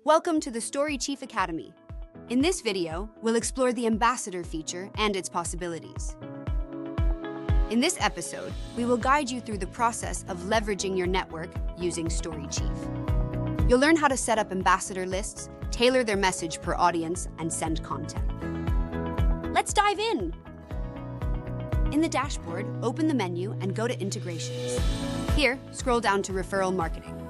Welcome to the StoryChief Academy. In this video, we'll explore the ambassador feature and its possibilities. In this episode, we will guide you through the process of leveraging your network using StoryChief. You'll learn how to set up ambassador lists, tailor their message per audience, and send content. Let's dive in! In the dashboard, open the menu and go to Integrations. Here, scroll down to Referral Marketing.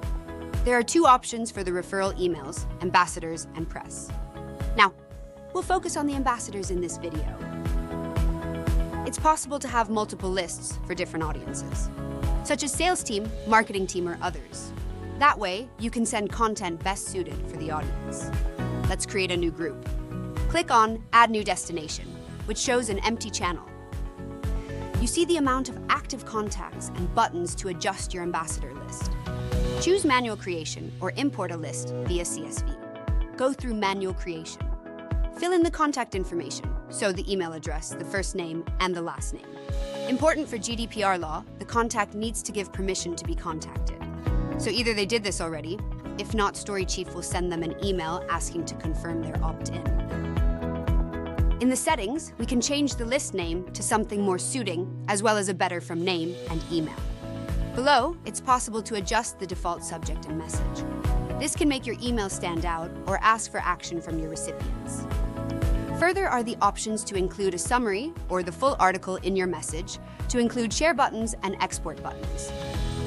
There are two options for the referral emails, ambassadors and press. Now, we'll focus on the ambassadors in this video. It's possible to have multiple lists for different audiences, such as sales team, marketing team, or others. That way, you can send content best suited for the audience. Let's create a new group. Click on Add New Destination, which shows an empty channel. You see the amount of active contacts and buttons to adjust your ambassador list. Choose Manual Creation or import a list via CSV. Go through Manual Creation. Fill in the contact information, so the email address, the first name, and the last name. Important for GDPR law, the contact needs to give permission to be contacted. So either they did this already, if not, StoryChief will send them an email asking to confirm their opt-in. In the settings, we can change the list name to something more suiting, as well as a better from name and email. Below, it's possible to adjust the default subject and message. This can make your email stand out or ask for action from your recipients. Further are the options to include a summary or the full article in your message, to include share buttons and export buttons.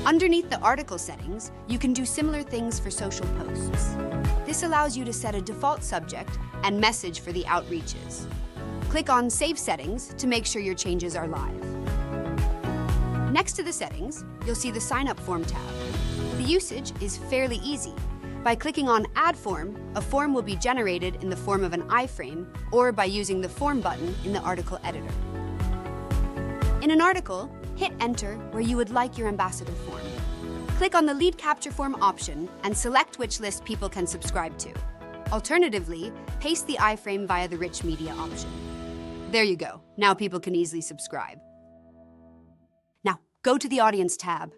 Underneath the article settings, you can do similar things for social posts. This allows you to set a default subject and message for the outreaches. Click on Save Settings to make sure your changes are live. Next to the settings, you'll see the Sign Up Form tab. The usage is fairly easy. By clicking on Add Form, a form will be generated in the form of an iframe or by using the Form button in the article editor. In an article, hit Enter where you would like your ambassador form. Click on the Lead Capture Form option and select which list people can subscribe to. Alternatively, paste the iframe via the Rich Media option. There you go. Now people can easily subscribe. Now, go to the Audience tab.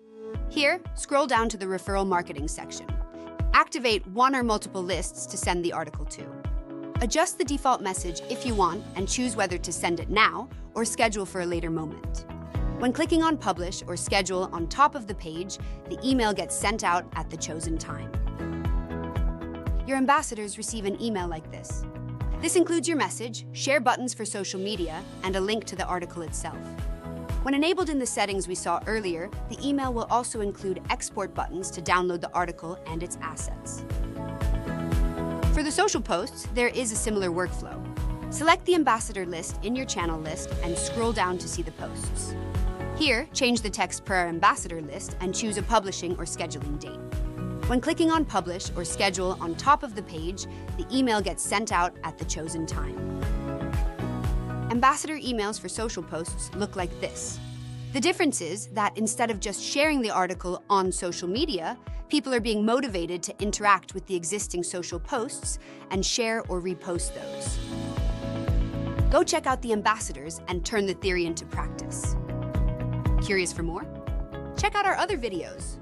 Here, scroll down to the Referral Marketing section. Activate one or multiple lists to send the article to. Adjust the default message if you want and choose whether to send it now or schedule for a later moment. When clicking on Publish or Schedule on top of the page, the email gets sent out at the chosen time. Your ambassadors receive an email like this. This includes your message, share buttons for social media, and a link to the article itself. When enabled in the settings we saw earlier, the email will also include export buttons to download the article and its assets. For the social posts, there is a similar workflow. Select the ambassador list in your channel list and scroll down to see the posts. Here, change the text per our ambassador list and choose a publishing or scheduling date. When clicking on Publish or Schedule on top of the page, the email gets sent out at the chosen time. Ambassador emails for social posts look like this. The difference is that instead of just sharing the article on social media, people are being motivated to interact with the existing social posts and share or repost those. Go check out the ambassadors and turn the theory into practice. Curious for more? Check out our other videos.